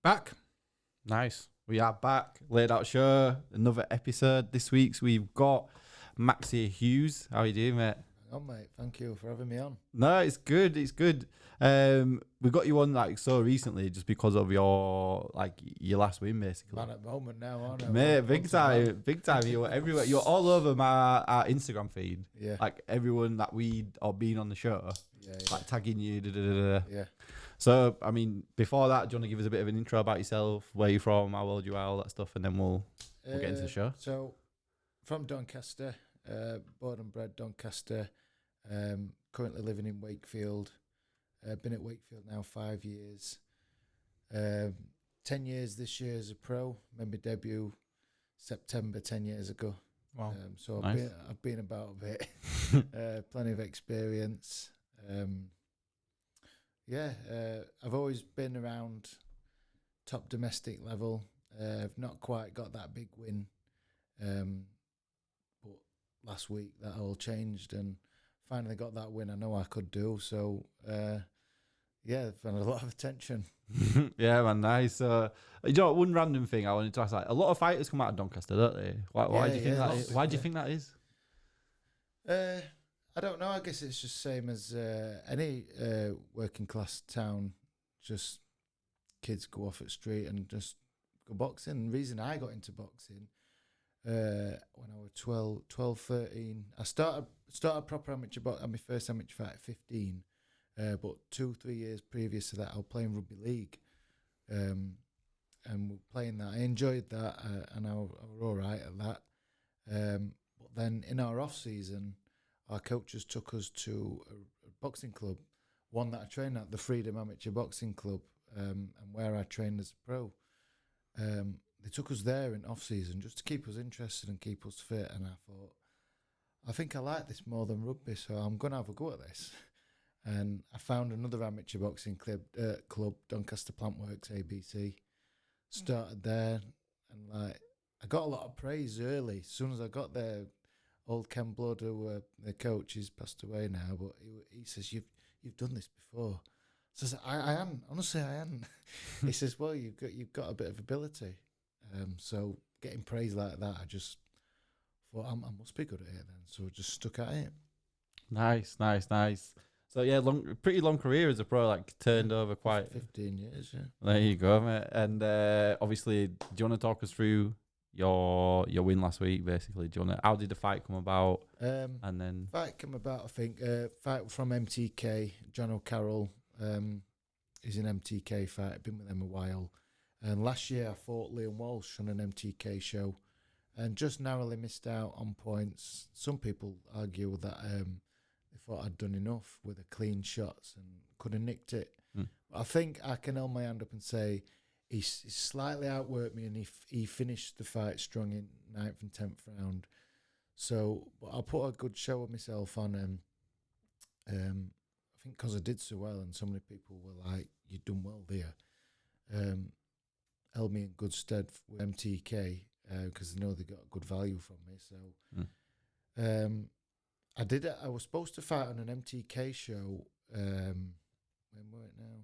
Back. Nice. We are back. Laidout show. Another episode. This week's we've got Maxi Hughes. How you doing, mate? Oh, mate. Thank you for having me on. No, it's good. It's good. We got you on like so recently just because of your last win, basically. Man at the moment now, aren't I? Mate, big time, big time. You're everywhere. You're all over our Instagram feed. Yeah. Like everyone that we are being on the show, Yeah. like tagging you. Da, da, da, da. Yeah. So, I mean, before that, do you want to give us a bit of an intro about yourself, where you're from, how old you are, all that stuff, and then we'll get into the show. So, from Doncaster, born and bred Doncaster, currently living in Wakefield. Been at Wakefield now 5 years. 10 years this year as a pro. Made my debut September 10 years ago. Wow. So Nice. I've been about a bit. Plenty of experience. I've always been around top domestic level. I've not quite got that big win, but last week that all changed and finally got that win I know I could do. So, I've had a lot of attention. Yeah, man, nice. You know, one random thing I wanted to ask: like, a lot of fighters come out of Doncaster, don't they? Why do you think that is? Why do you think that is? I don't know. I guess it's just same as any working class town. Just kids go off at street and just go boxing. The reason I got into boxing when I was 12, 13, I started proper amateur boxing. My first amateur fight at 15. But 2-3 years previous to that, I was playing rugby league, and playing that. I enjoyed that, and I was all right at that. But then in our off season, our coaches took us to a boxing club, one that I trained at, the Freedom Amateur Boxing Club, and where I trained as a pro. They took us there in off season just to keep us interested and keep us fit. And I thought, I think I like this more than rugby, so I'm going to have a go at this. And I found another amateur boxing club, Doncaster Plant Works ABC. Started there, and I got a lot of praise early. As soon as I got there, old Ken Blood, who the coach, he's passed away now, but he says, "You've done this before." So I said, I am, honestly, I am. He says, "Well, you've got a bit of ability." So getting praise like that, I just thought I must be good at it then. So I just stuck at it. Nice. So yeah, pretty long career as a pro. Like turned over quite 15 years. Yeah. There you go, mate. And obviously, do you want to talk us through your win last week? Basically, how did the fight come about? And then Fight came about, I think. Fight from MTK. Jono Carroll is an MTK fight. I've been with them a while. And last year I fought Liam Walsh on an MTK show, and just narrowly missed out on points. Some people argue that they thought I'd done enough with the clean shots and could have nicked it. But I think I can hold my hand up and say he slightly outworked me, and he finished the fight strong in 9th and 10th round. So, but I put a good show of myself on, and I think because I did so well, and so many people were like, "You've done well there." Held me in good stead with MTK because they know they got good value from me. So, I did it. I was supposed to fight on an MTK show. When were it now?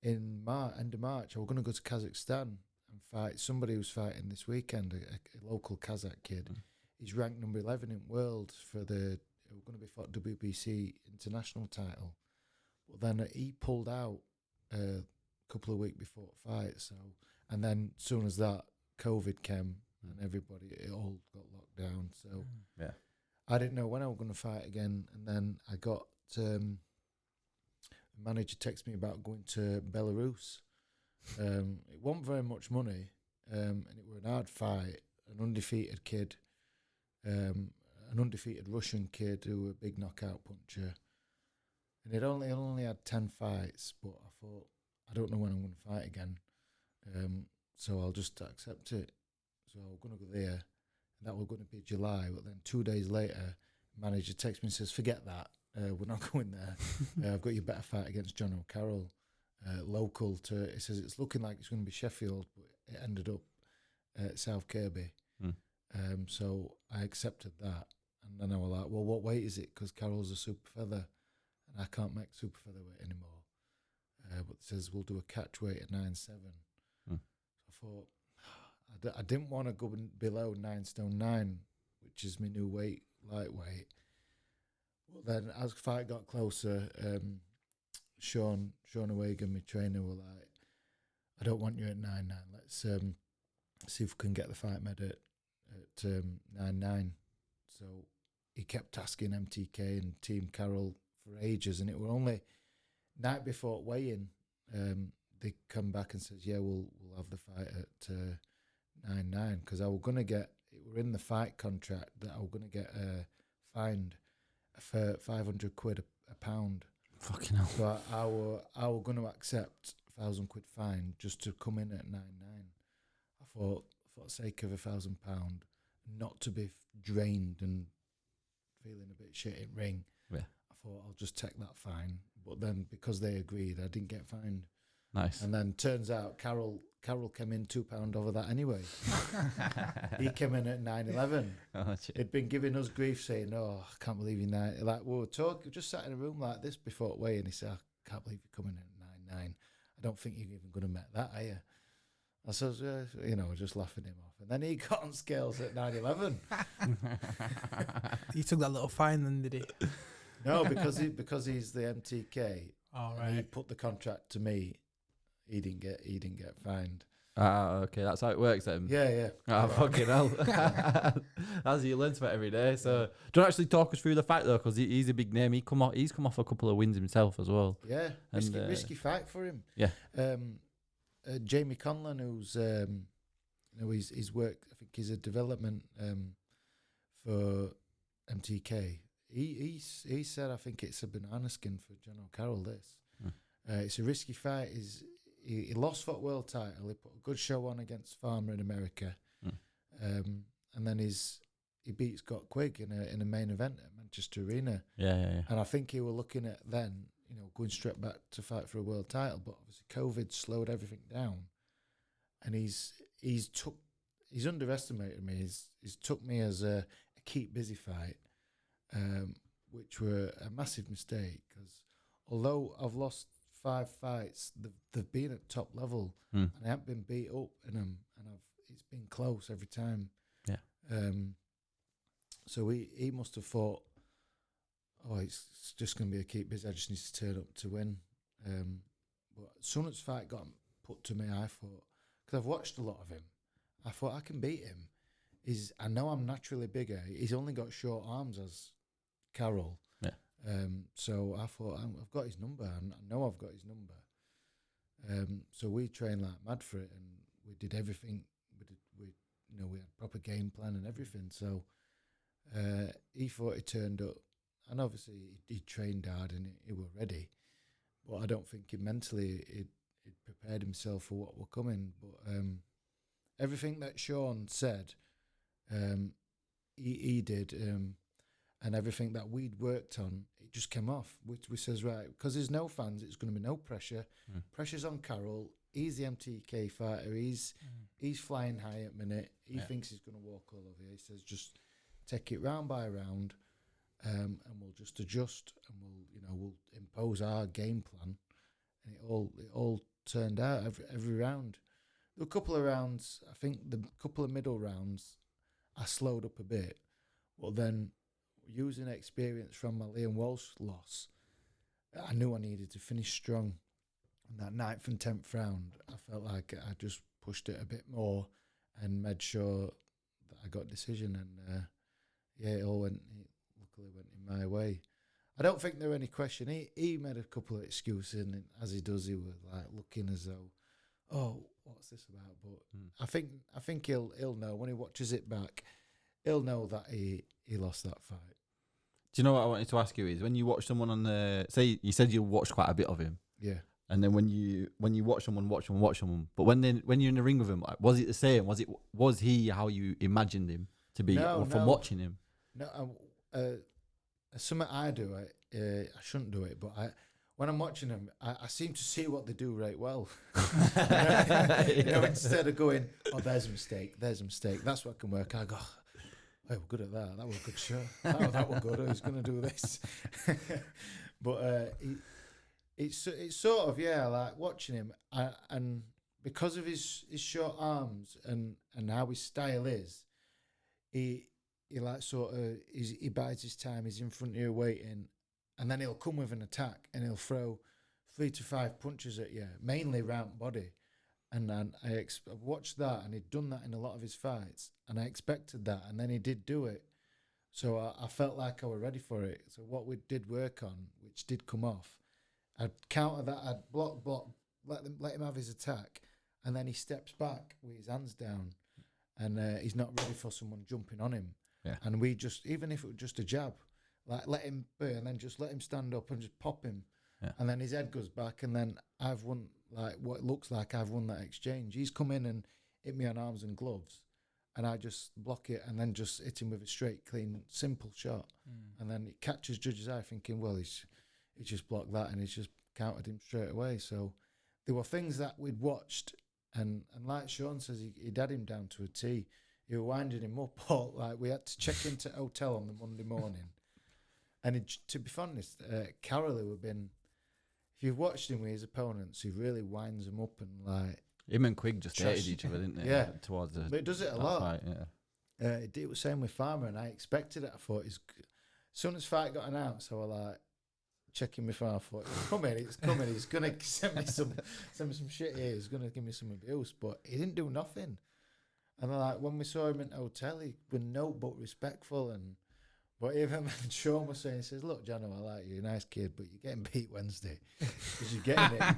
In end of March. I was going to go to Kazakhstan and fight somebody who's fighting this weekend, a local Kazakh kid. He's ranked number 11 in world for we're going to be fought WBC international title. But then he pulled out a couple of weeks before the fight. So, and then as soon as that, COVID came and it all got locked down. So yeah. I didn't know when I was going to fight again, and then I got the manager texted me about going to Belarus. It wasn't very much money, and it was an hard fight. An undefeated kid, an undefeated Russian kid who was a big knockout puncher, and it only had 10 fights. But I thought, I don't know when I'm going to fight again, so I'll just accept it. So I'm going to go there. That was going to be July, but then 2 days later, manager texts me and says, "Forget that. We're not going there. I've got you a better fight against Jono Carroll, local to." It says it's looking like it's going to be Sheffield, but it ended up at South Kirby. So I accepted that, and then I was like, "Well, what weight is it?" Because Carroll's a super feather, and I can't make super featherweight anymore. But it says we'll do a catch weight at 9'7". thought I didn't want to go below 9 stone 9, which is my new weight, lightweight. Well, then as the fight got closer, Sean O'Hagan, my trainer, were like, I don't want you at 9-9. Let's see if we can get the fight med at 9-9. So he kept asking MTK and Team Carroll for ages, and it were only night before weigh-in, they come back and says, yeah, we'll have the fight at 9-9, because I was going to get, it were in the fight contract that I was going to get fined for 500 quid a pound. Fucking hell. So I were going to accept 1,000 quid fine just to come in at 9-9. I thought, for the sake of £1,000, not to be drained and feeling a bit shit in ring, Yeah. I thought I'll just take that fine. But then because they agreed, I didn't get fined. Nice. And then turns out Carroll came in £2 over that anyway. He came in at 9-11. Oh, He'd been giving us grief, saying, "Oh, I can't believe you're 9." Like we were talking, just sat in a room like this before weigh, and he said, "I can't believe you're coming in at 9-9. I don't think you're even going to make that, are you?" I said, just laughing him off. And then he got on scales at 9-11. He took that little fine then, did he? No, because he's the MTK. All And he right. put the contract to me. He didn't get fined. Okay, that's how it works then. Yeah. Oh, fucking hell. That's you learn about every day. So, do you actually talk us through the fight though? Because he's a big name. He's come off a couple of wins himself as well. Yeah, And, risky fight for him. Yeah. Jamie Conlon, who's he's worked. I think he's a development for MTK. He said, I think it's a banana skin for Jono Carroll. This it's a risky fight. He lost for the world title. He put a good show on against Farmer in America, and then he beat Scott Quigg in a main event at Manchester Arena. Yeah. And I think he were looking at then, going straight back to fight for a world title. But obviously COVID slowed everything down, and he's underestimated me. He's took me as a keep busy fight, which were a massive mistake, because although I've lost 5 fights, they've been at top level, and I haven't been beat up in them, and it's been close every time. Yeah. So he must have thought, oh, it's just going to be a keep busy. I just need to turn up to win. But as soon as the fight got put to me, I thought, because I've watched a lot of him, I thought I can beat him. I know I'm naturally bigger. He's only got short arms as Carroll. Yeah. So I thought, I've got his number. I know I've got his number. So we trained like mad for it, and we did everything. We had proper game plan and everything. So he thought he turned up, and obviously he trained hard and he were ready. But I don't think mentally he'd prepared himself for what were coming. But everything that Sean said, he did. And everything that we'd worked on, it just came off. We says, right, because there's no fans, it's going to be no pressure. Pressure's on Carroll. He's the MTK fighter. He's flying high at minute. He thinks he's going to walk all over you. He says, just take it round by round, and we'll just adjust, and we'll impose our game plan. And it all turned out every round. There were a couple of rounds. I think the couple of middle rounds, I slowed up a bit, but then, using experience from my Liam Walsh loss, I knew I needed to finish strong. And that 9th and 10th round, I felt like I just pushed it a bit more and made sure that I got a decision. And it luckily went in my way. I don't think there were any question. He made a couple of excuses, and as he does, he was like looking as though, oh, what's this about? But I think he'll know when he watches it back. He'll know that he lost that fight. Do you know what I wanted to ask you is, when you watch someone on the, say you said you watched quite a bit of him, yeah, and then when you watch someone, but when you're in the ring with him, like, was it the same? Was he how you imagined him to be from watching him? No, something I do, I shouldn't do it, but when I'm watching them, I seem to see what they do right well. Instead of going, oh, there's a mistake, that's what can work. I go, hey, we're good at that. That was a good show. That was good. Who's going to do this? But it's sort of, like watching him, because of his short arms and how his style is, he like sort of he bides his time. He's in front of you waiting, and then he'll come with an attack and he'll throw 3 to 5 punches at you, mainly round body. And then I watched that, and he'd done that in a lot of his fights, and I expected that, and then he did do it. So I felt like I was ready for it. So what we did work on, which did come off, I'd counter that, I'd block, let him have his attack, and then he steps back with his hands down, and he's not ready for someone jumping on him. Yeah. And we just, even if it was just a jab, like let him burn, and then just let him stand up and just pop him. Yeah. And then his head goes back, and then I've won, like what it looks like I've won that exchange. He's come in and hit me on arms and gloves, and I just block it and then just hit him with a straight, clean, simple shot. And then it catches judge's eye thinking, well, he's just blocked that, and he's just countered him straight away. So there were things that we'd watched, and like Sean says, he'd had him down to a T. He was winding him up, all, like we had to check into a hotel on the Monday morning. And to be honest, Carroll, who had been, if you've watched him with his opponents, he really winds them up and like. Him and Quigg just hated each other, didn't they? Yeah. Towards the. But he does it a lot. Fight, yeah. He did the same with Farmer, and I expected it. I thought, as soon as fight got announced, I was like, checking my phone. I thought, it's coming. He's gonna send me some shit here. He's gonna give me some abuse, but he didn't do nothing. And like when we saw him in the hotel, he was no but respectful. But even Sean was saying, he says, "Look, Jono, I like you, you're a nice kid, but you're getting beat Wednesday because you're getting it."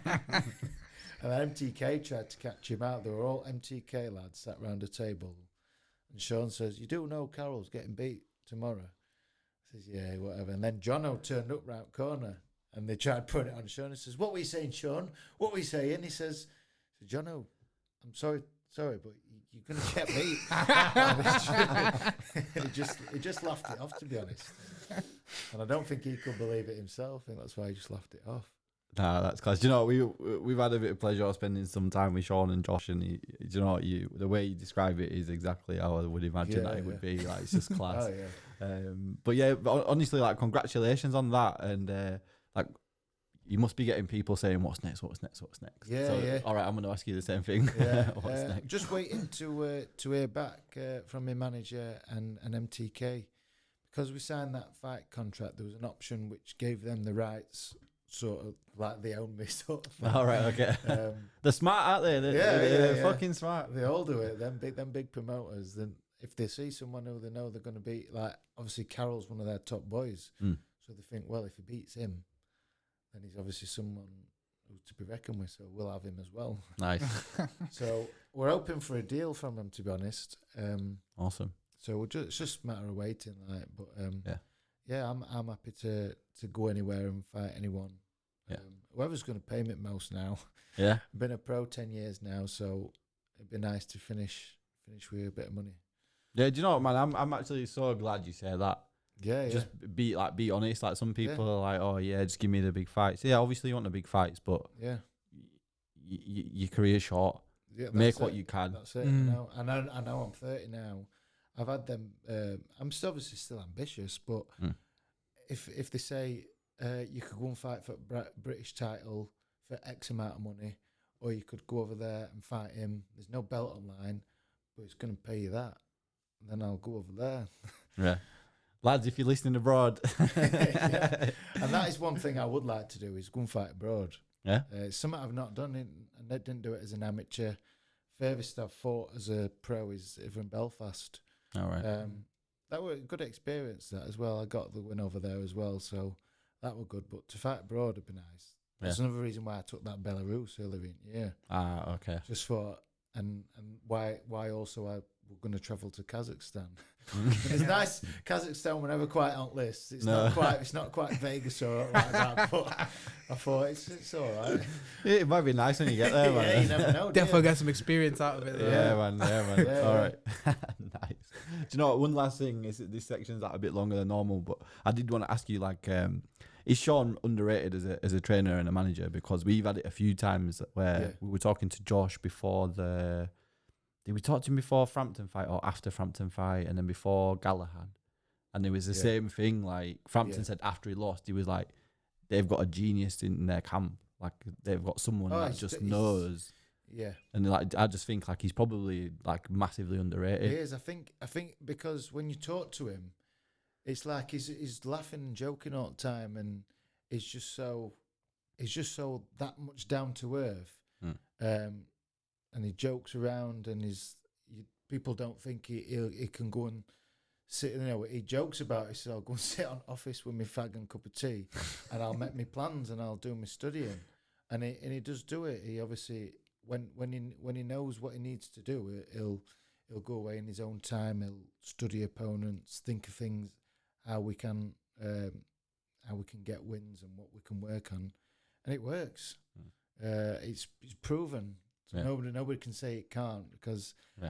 And MTK tried to catch him out. They were all MTK lads sat round a table, and Sean says, "You do know Carroll's getting beat tomorrow?" I says, "Yeah, whatever." And then Jono turned up round corner, and they tried putting it on Sean. He says, "What were you saying, Sean? What were you saying?" He says, "Jono, I'm sorry, but you're going to get beat." he just laughed it off, to be honest. And I don't think he could believe it himself. I think that's why he just laughed it off. Nah, that's class. Do you know, we've had a bit of pleasure spending some time with Sean and Josh, and the way you describe it is exactly how I would imagine that it would be. Like, it's just class. Oh, yeah. But yeah, honestly, like, congratulations on that, and like, you must be getting people saying, "What's next? What's next? What's next?" Yeah, so, yeah. All right, I'm going to ask you the same thing. Yeah, What's next? Just waiting to hear back from my manager and MTK, because we signed that fight contract. There was an option which gave them the rights, sort of like they own me, sort of thing. All right, okay. They're smart, aren't they? They're fucking smart. They all do it. Them big promoters. Then if they see someone who they know they're going to beat, like obviously Carroll's one of their top boys, so they think, well, if he beats him, then he's obviously someone who's to be reckoned with. So we'll have him as well. Nice. So we're hoping for a deal from him, to be honest. Awesome. So it's just a matter of waiting, like. But yeah, I'm happy to go anywhere and fight anyone. Yeah. Whoever's going to pay me the most now. Yeah. I've been a pro 10 years now, so it'd be nice to finish with a bit of money. Yeah, do you know what, man? I'm actually so glad you say that. Yeah, just be honest. Like, some people are like, "Oh yeah, just give me the big fights." Yeah, obviously you want the big fights, but yeah, your career's short. Yeah, make what you can. That's it. You know, I know I'm 30 now. I've had them. I'm still obviously still ambitious, but if they say you could go and fight for British title for X amount of money, or you could go over there and fight him. There's no belt online, but it's going to pay you that. And then I'll go over there. Yeah. Lads, if you're listening abroad. Yeah. And that is one thing I would like to do, is go and fight abroad. Yeah. It's something I've not done, and I didn't do it as an amateur. Furthest I've fought as a pro is over in Belfast. All right. That was a good experience, that as well. I got the win over there as well, so that was good. But to fight abroad would be nice. That's another reason why I took that Belarus earlier in the year. Ah, okay. Just for, and why also I were going to travel to Kazakhstan. It's nice. Kazakhstan were never quite on lists. It's not quite Vegas or like that. But I thought it's all right. It might be nice when you get there, man. Yeah, you never know. Definitely get some experience out of it. Yeah, man. Yeah, all right. Nice. Do you know what? One last thing is that this section's like a bit longer than normal, but I did want to ask you, like, is Sean underrated as a trainer and a manager? Because we've had it a few times where we were talking to Josh before did we talk to him before Frampton fight or after Frampton fight, and then before Galahad? And it was the same thing. Like, Frampton said after he lost, he was like, they've got a genius in their camp. Like, they've got someone that just knows. Yeah. And like I just think like he's probably like massively underrated. He is. I think because when you talk to him, it's like he's laughing and joking all the time, and he's just so that much down to earth. And he jokes around, and people don't think he can go and sit. He jokes about it. He says, "I'll go and sit on office with my fag and cup of tea, and I'll make my plans, and I'll do my studying." And he does do it. He obviously when he knows what he needs to do, he'll go away in his own time. He'll study opponents, think of things, how we can get wins and what we can work on, and it works. It's proven. So nobody can say it can't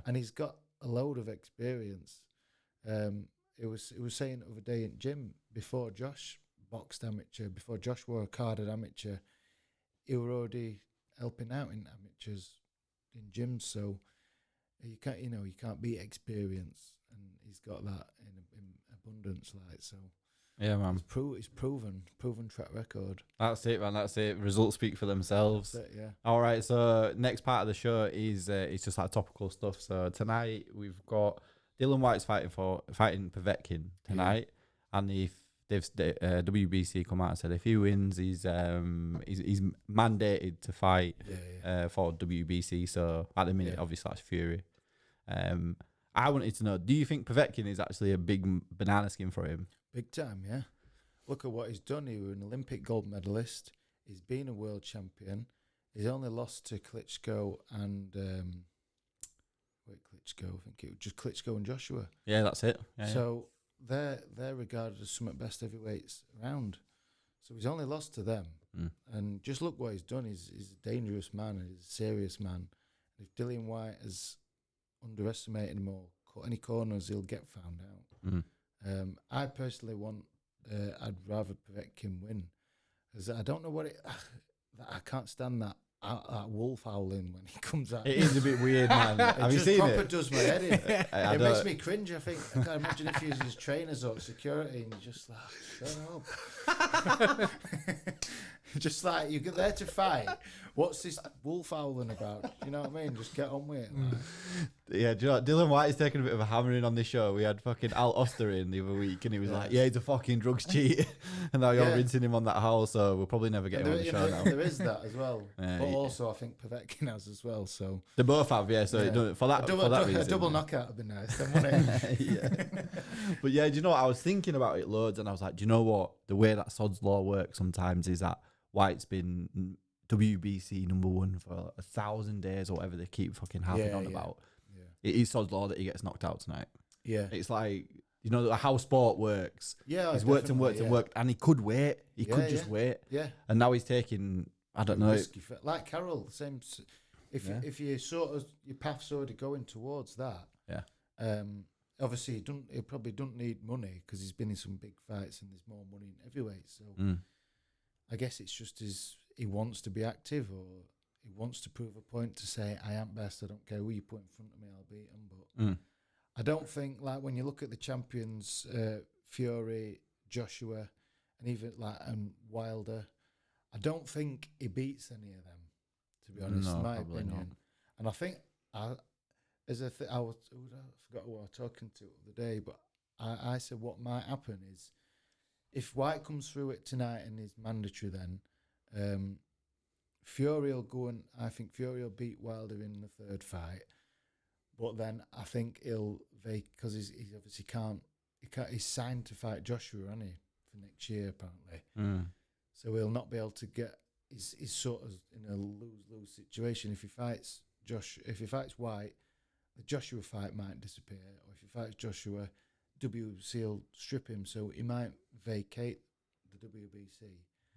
and he's got a load of experience. It was saying the other day in gym before Josh boxed amateur, before Josh wore a carded amateur, he were already helping out in amateurs in gyms. So you can't beat experience, and he's got that in abundance. Like so. Yeah, man. It's proven track record. That's it, man. That's it. Results speak for themselves. That's it, yeah. All right. So next part of the show is it's just like topical stuff. So tonight we've got Dylan White's fighting Povetkin tonight, and if WBC come out and said if he wins, he's mandated to fight for WBC. So at the minute, obviously that's Fury. I wanted to know: do you think Povetkin is actually a big banana skin for him? Big time, yeah. Look at what he's done. He was an Olympic gold medalist. He's been a world champion. He's only lost to Klitschko and Klitschko. I think it was just Klitschko and Joshua. Yeah, that's it. So they're regarded as some of the best heavyweights around. So he's only lost to them. And just look what he's done. He's a dangerous man. He's a serious man. If Dillian White has underestimated him or cut any corners, he'll get found out. I personally I'd rather Povetkin win, because I don't know what I can't stand that wolf howling when he comes out. It is a bit weird, man. Have you seen it? It does my head in. It makes me cringe. I can't imagine if he was his trainers or security and you're just like, shut up. Just like, you get there to fight. What's this wolf howling about? You know what I mean? Just get on with it. Like. Yeah, do you know what? Dylan White is taking a bit of a hammering on this show. We had fucking Al Oster in the other week, and he was like, "Yeah, he's a fucking drugs cheat," and now you're rinsing him on that howl. So we'll probably never get him on the show now. There is that as well, but also I think Povetkin has as well. So they both have, So for that reason, a double knockout would be nice. Then, But yeah, do you know what? I was thinking about it loads, and I was like, do you know what? The way that Sod's Law works sometimes is that White's been WBC #1 for 1,000 days or whatever they keep fucking having on about. Yeah. It is Sod's Law that he gets knocked out tonight. Yeah. It's like, you know, how sport works. Yeah. He's worked and worked, and he could wait. He could just wait. Yeah. And now he's taking, I don't know. Like Carroll, same. If you sort of, your path's already going towards that. Yeah. Obviously, he probably don't need money because he's been in some big fights and there's more money in heavyweight. So I guess it's just he wants to be active, or he wants to prove a point to say, I am best, I don't care who you put in front of me, I'll beat him. But I don't think, like, when you look at the champions, Fury, Joshua, and even Wilder, I don't think he beats any of them, to be honest, in my opinion. Not. And I think, I forgot who I was talking to the other day, but I said what might happen is, if White comes through it tonight and is mandatory, then Fury will go, and I think Fury will beat Wilder in the third fight. But then I think because he's obviously he's signed to fight Joshua, isn't he, for next year apparently. So he'll not be able to get. He's sort of in a lose situation. If he fights White, the Joshua fight might disappear, or if he fights Joshua, WBC will strip him, so he might vacate the WBC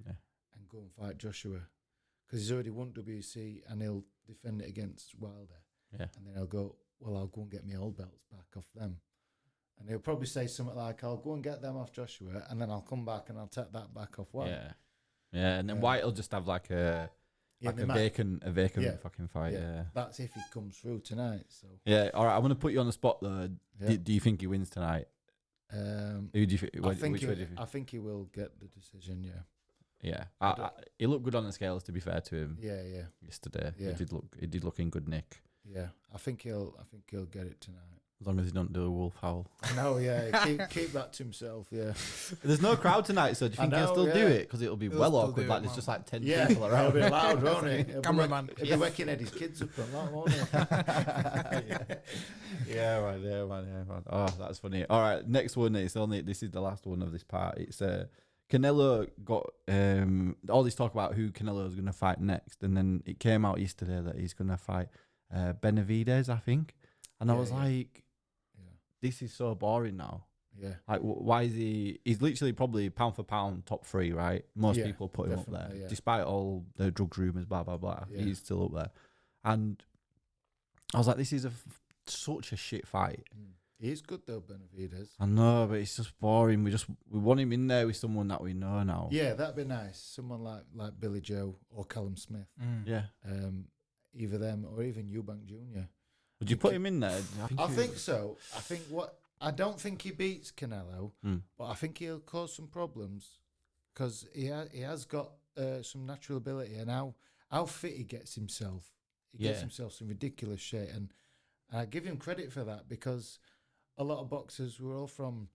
and go and fight Joshua, because he's already won WBC and he'll defend it against Wilder. Yeah. And then he'll go, well, I'll go and get my old belts back off them. And he'll probably say something like, I'll go and get them off Joshua, and then I'll come back and I'll take that back off White. Yeah. Yeah, and then White will just have like a vacant fucking fight. Yeah. That's if he comes through tonight. So yeah, all right. I'm gonna put you on the spot though. Yeah. Do you think he wins tonight? Who do you think? I think he will get the decision. Yeah. Yeah, don't- he looked good on the scales. To be fair to him, Yeah, yesterday Yeah. he did look in good nick. yeah. I think he'll get it tonight. As long as he don't do a wolf howl. No, yeah. Keep that to himself. Yeah. There's no crowd tonight, so do you I think he'll know, still do yeah. it? Because it'll be He'll well still awkward. do Like it, there's man. just like 10 Yeah, people it'll around. be loud, won't it? He'll Cameraman. He'll be waking Eddie's kids up and that, won't he? Yeah, man. Oh, that's funny. All right, next one. This is the last one of this part. It's Canelo got all this talk about who Canelo is going to fight next, and then it came out yesterday that he's going to fight Benavidez, I think. And I was like, this is so boring now. Yeah. Like, why is he? He's literally probably pound for pound top 3, right? Most Yeah, people put him up there, definitely, yeah. despite all the drugs rumors, blah blah blah. Yeah. He's still up there, and I was like, this is such a shit fight. He's good though, Benavidez. I know, but it's just boring. We want him in there with someone that we know now. Yeah, that'd be nice. Someone like Billy Joe or Callum Smith. Yeah. Either them or even Eubank Jr. Would you put him in there? I think so. I don't think he beats Canelo, but I think he'll cause some problems because he has got some natural ability, and how fit he gets himself. He gets himself some ridiculous shape, and I give him credit for that because a lot of boxers were all from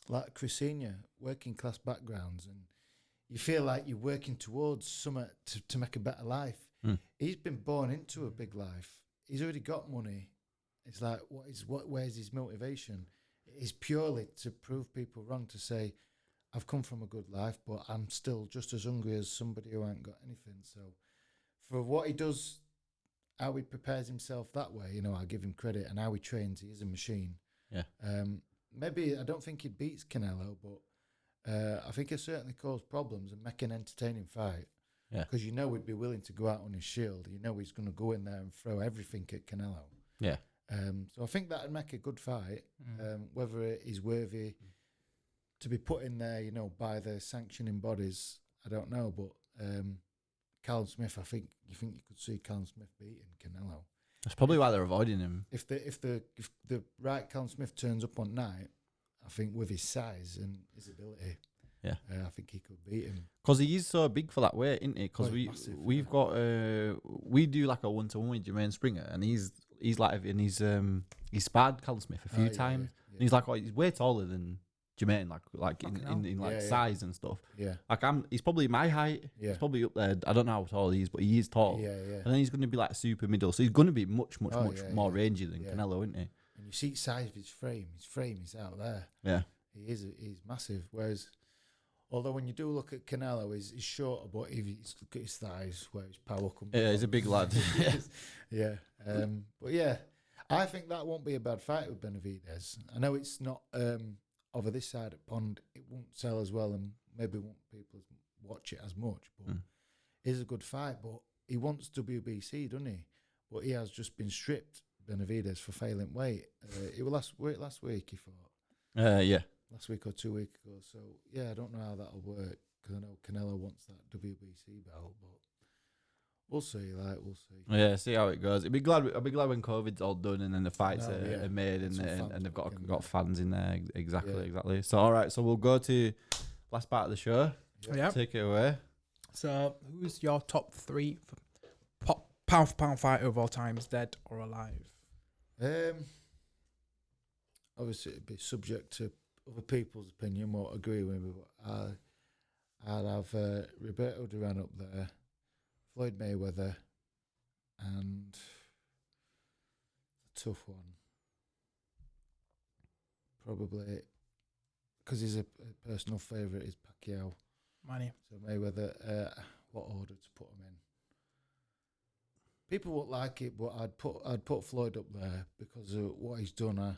like Chris Senior, working class backgrounds, and you feel like you're working towards something to make a better life. He's been born into a big life. He's already got money. It's like, where's his motivation? It's purely to prove people wrong, to say, I've come from a good life, but I'm still just as hungry as somebody who ain't got anything. So for what he does, how he prepares himself that way, I give him credit, and how he trains, he is a machine. Yeah. Maybe I don't think he beats Canelo, but I think he'll certainly cause problems and make an entertaining fight. Yeah. Because he'd be willing to go out on his shield. He's going to go in there and throw everything at Canelo. Yeah. So I think that'd make a good fight. Whether he's worthy to be put in there, by the sanctioning bodies, I don't know. But Callum Smith, you think you could see Callum Smith beating Canelo. That's probably why they're avoiding him. If the right Callum Smith turns up on night, I think with his size and his ability, I think he could beat him. Because he is so big for that weight, isn't he? Because Massive, we've got we do like a 1-to-1 with Jermaine Springer, and he's like, and he's sparred Callum Smith a few times, and he's like, he's way taller than Jermaine, like in size and stuff. Yeah, like he's probably my height. Yeah. He's probably up there. I don't know how tall he is, but he is tall. Yeah. And then he's going to be like super middle, so he's going to be much more rangy than Yeah. Canelo, isn't he? And you see the size of his frame. His frame is out there. Yeah, he's massive. Whereas, although when you do look at Canelo, he's shorter, but if you look at his thighs, where his power comes. Yeah, he's a big lad. Yeah. But yeah, I think that won't be a bad fight with Benavidez. I know it's not over this side of the pond. It won't sell as well, and maybe won't people watch it as much. But it's a good fight. But he wants WBC, doesn't he? But he has just been stripped, Benavidez, for failing weight. It was last week, he fought. Yeah. Last week or 2 weeks ago. So, yeah, I don't know how that'll work because I know Canelo wants that WBC belt, but we'll see. We'll see. Yeah, see how it goes. I'll be glad when COVID's all done and then the fights No, are made Some and fans they've back in got fans in there. Exactly. So, all right. So we'll go to last part of the show. Yeah. Take it away. So, who's your top 3 pound for pound fighter of all times, dead or alive? Obviously, it'd be subject to other people's opinion, won't agree with me, but I'd have Roberto Duran up there, Floyd Mayweather, and a tough one. Probably, because he's a personal favourite, is Pacquiao. Money. So Mayweather, what order to put him in? People won't like it, but I'd put Floyd up there because of what he's done.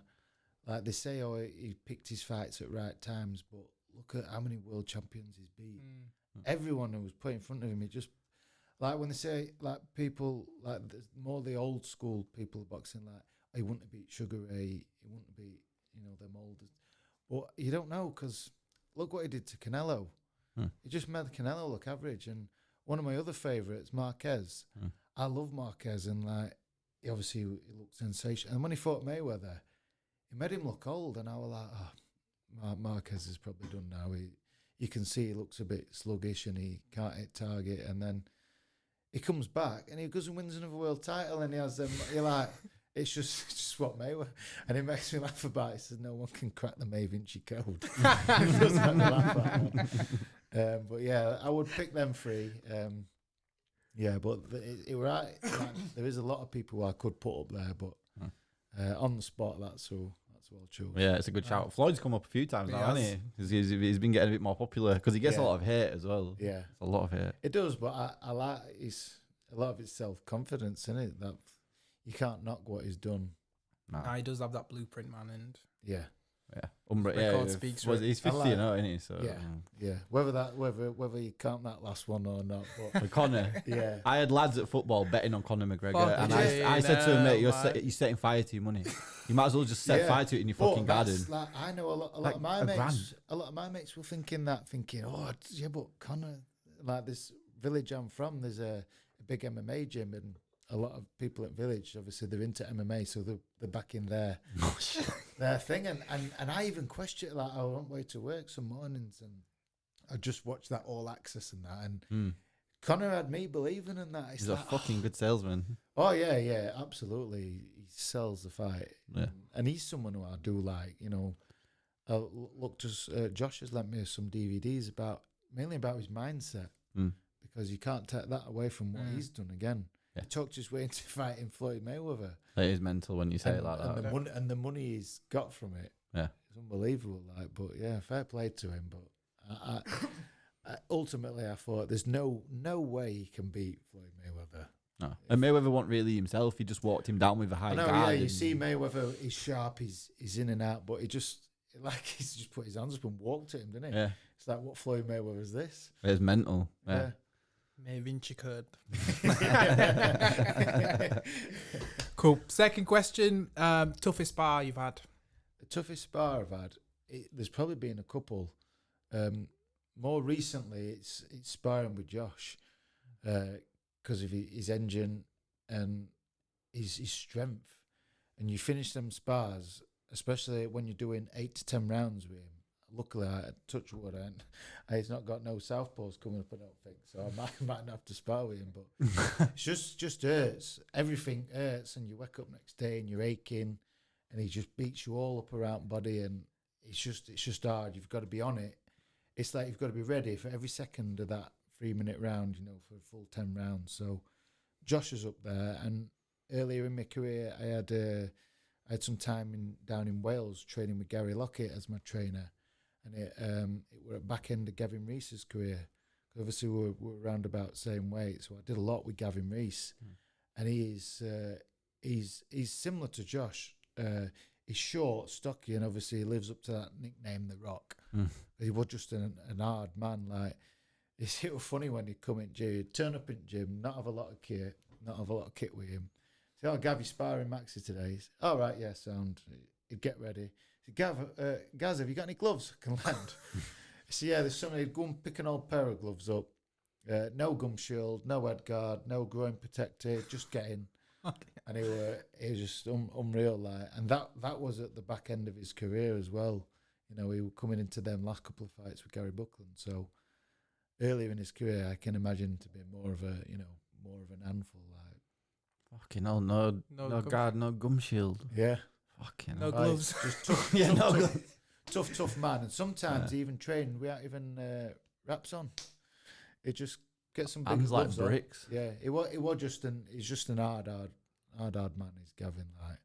Like they say, he picked his fights at right times, but look at how many world champions he's beat. Everyone who was put in front of him, he just, like when they say, like people, like more the old school people of boxing, like, he wouldn't have beat Sugar Ray, he wouldn't have beat, them old. But you don't know, because look what he did to Canelo. He just made Canelo look average. And one of my other favourites, Marquez, I love Marquez, and like, he looked sensational. And when he fought Mayweather, he made him look old, and I was like, Marquez is probably done now. you can see he looks a bit sluggish and he can't hit target, and then he comes back and he goes and wins another world title, and he has them. You're like, it's just what Mayweather, and it makes me laugh about it. He says no one can crack the May Vinci code. It does make me laugh at that. But yeah, I would pick them three. Yeah, but you're right. Like, there is a lot of people who I could put up there, but on the spot, that's well chosen. Yeah, it's a good shout. Floyd's come up a few times now, hasn't he? 'Cause he's been getting a bit more popular because he gets a lot of hate as well. Yeah, a lot of hate. It does, but I like a lot of it's self-confidence, isn't it? That you can't knock what he's done. Nah, he does have that blueprint, man, and yeah. Record speaks for it. He's 50 now, isn't he? So yeah. Whether you count that last one or not, but with Conor, yeah. I had lads at football betting on Conor McGregor, Fuck and it. I said to him, mate, you're man. setting fire to your money. You might as well just set fire to it in your fucking garden. Like, I know a lot of my mates. A lot of my mates were thinking, oh yeah, but Conor, like this village I'm from, there's a big MMA gym, and a lot of people at Village, obviously, they're into MMA, so they're back in their thing. And I even question it, like, I went way to work some mornings, and I just watched that All Access and that, and Conor had me believing in that. He's like, a fucking good salesman. Oh, yeah, absolutely. He sells the fight. Yeah. And he's someone who I do like, Josh has lent me some DVDs mainly about his mindset, because you can't take that away from what he's done again. Yeah. He talked his way into fighting Floyd Mayweather. It is mental when you say it like that. And the money he's got from it, it's unbelievable. Like, but yeah, fair play to him. But ultimately, I thought there's no way he can beat Floyd Mayweather. No, and Mayweather wasn't really himself. He just walked him down with a high guard. Yeah, you see Mayweather, he's sharp, he's in and out, but he's just put his hands up and walked at him, didn't he? Yeah. It's like, what Floyd Mayweather is this? It's mental. Yeah. May Vinci Code. Cool. Second question. Toughest spar you've had? The toughest spar I've had, there's probably been a couple. More recently, it's sparring with Josh because of his engine and his strength. And you finish them spars, especially when you're doing 8 to 10 rounds with him. Luckily, I touch wood, and he's not got no southpaws coming up, I don't think. So I might not have to spar with him, but it just hurts. Everything hurts, and you wake up next day and you're aching, and he just beats you all up around body, and it's just hard. You've got to be on it. It's like you've got to be ready for every second of that 3-minute round, for a full 10 rounds. So Josh is up there, and earlier in my career, I had some time down in Wales training with Gary Lockett as my trainer. And it were at back end of Gavin Reese's career. Obviously, we're around about the same weight, so I did a lot with Gavin Reese, and he's similar to Josh. He's short, stocky, and obviously he lives up to that nickname, The Rock. He was just an hard man. Like, it was funny when he'd come in gym, he'd turn up in gym, not have a lot of kit with him. Say, "Oh, Gav, you sparring Maxi today?" He's, "All right, yeah, sound." He'd get ready. Gav, Gaz, have you got any gloves I can lend? So yeah, there's somebody who'd go and pick an old pair of gloves up. No gum shield, no head guard, no groin protector, just get in. And he was just unreal, like. And that was at the back end of his career as well. He was coming into them last couple of fights with Gary Buckland. So earlier in his career, I can imagine to be more of an handful, like. Fucking hell, no guard, no gum shield. Yeah. Fucking no gloves. Just tough man. And sometimes even training without even wraps on. It just gets some big hands like gloves bricks. On. Yeah, he's just an hard man. He's Gavin, like,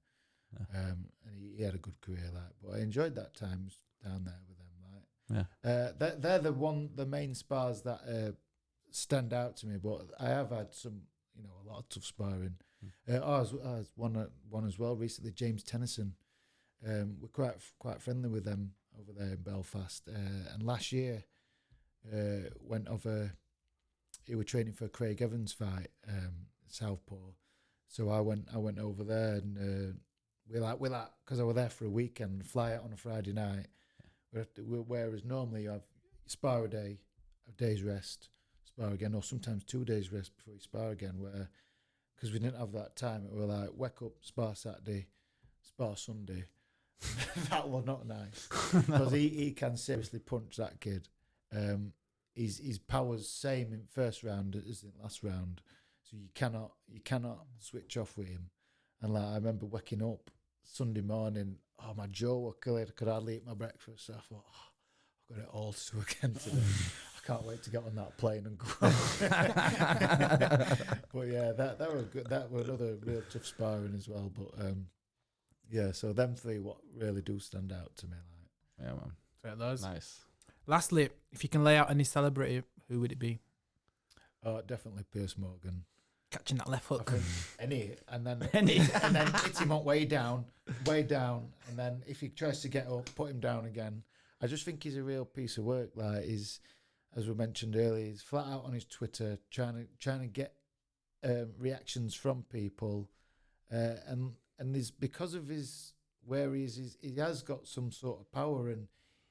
and he had a good career, like. But I enjoyed that time down there with them, like. Yeah. They're the main spars that stand out to me. But I have had some, a lot of tough sparring. I was one as well recently, James Tennyson. We're quite friendly with them over there in Belfast. And last year, went over. He was training for a Craig Evans fight, Southpaw. So I went over there, and we like because I was there for a weekend, fly out on a Friday night. Whereas normally you have spar a day, a day's rest, spar again, or sometimes 2 days rest before you spar again. Because we didn't have that time, we were like, wake up, spar Saturday, spar Sunday. That was not nice. Because he can seriously punch that kid. his power's same in first round as in last round, so you cannot switch off with him. And like I remember waking up Sunday morning, my jaw was killing. I could hardly eat my breakfast. So I thought, I've got it all to do again today. I can't wait to get on that plane and go. But yeah, that was good. That was another real tough sparring as well. But yeah, so them three what really do stand out to me. Like, Yeah, man. Fair those. Nice. Lastly, if you can lay out any celebrity, who would it be? oh, definitely Pierce Morgan. Catching that left I hook. think and then Any. and then hit him up way down, and then if he tries to get up, put him down again. I just think he's a real piece of work. Like he's, as we mentioned earlier, he's flat out on his Twitter trying to get reactions from people, and is because of his where he is, he has got some sort of power and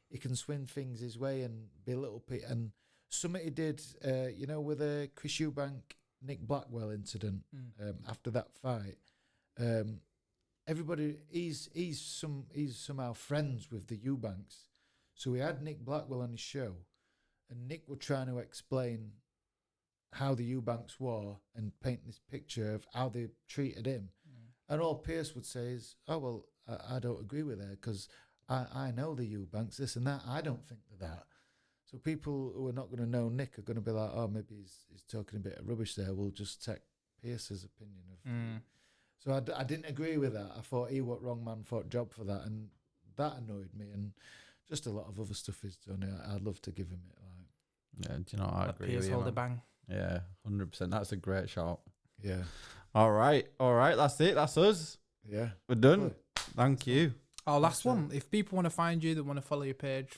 he can swing things his way and be a little bit. And something he did, with a Chris Eubank, Nick Blackwell incident after that fight. Everybody, he's somehow friends with the Eubanks. So we had Nick Blackwell on his show, and Nick was trying to explain how the Eubanks were and paint this picture of how they treated him. And all Pierce would say is, oh, well, I don't agree with that because I know the Eubanks, this and that. I don't think they're that. So people who are not going to know Nick are going to be like, oh, maybe he's talking a bit of rubbish there. We'll just take Pierce's opinion of. So I didn't agree with that. I thought he was wrong man for a job for that, and that annoyed me. And just a lot of other stuff he's done. I'd love to give him it. Like, Yeah, do you know, I agree Pierce with you, hold a man. bang. Yeah, 100%. That's a great shout. yeah, All right. That's it. That's us. yeah. We're done. Good. Thank you. Oh, last That's one. If people want to find you, they want to follow your page,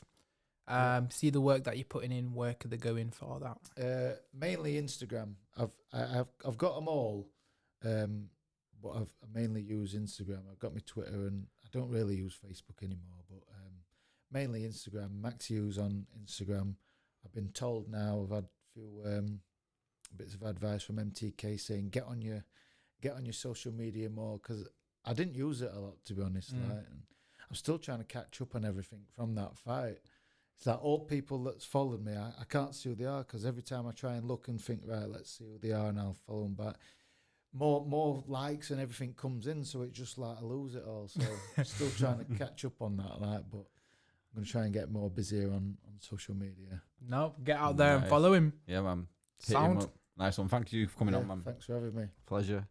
see the work that you're putting in, where could they go in for that? Mainly Instagram. I've got them all, but I mainly use Instagram. I've got my Twitter, and I don't really use Facebook anymore. But mainly Instagram. Maxi Hughes on Instagram. I've been told now. I've had a few bits of advice from MTK saying get on your social media more, because I didn't use it a lot, to be honest. Like, and I'm still trying to catch up on everything from that fight. It's like all people that's followed me, I can't see who they are, because every time I try and look and think, right, let's see who they are, and I'll follow them back. More likes and everything comes in, so it's just like I lose it all. So I'm still trying to catch up on that, like, but I'm going to try and get more busier on social media. No, get out there and Nice. follow him. Yeah, man. Hit him Sound. up. Nice one. Thank you for coming on, man. Thanks for having me. Pleasure.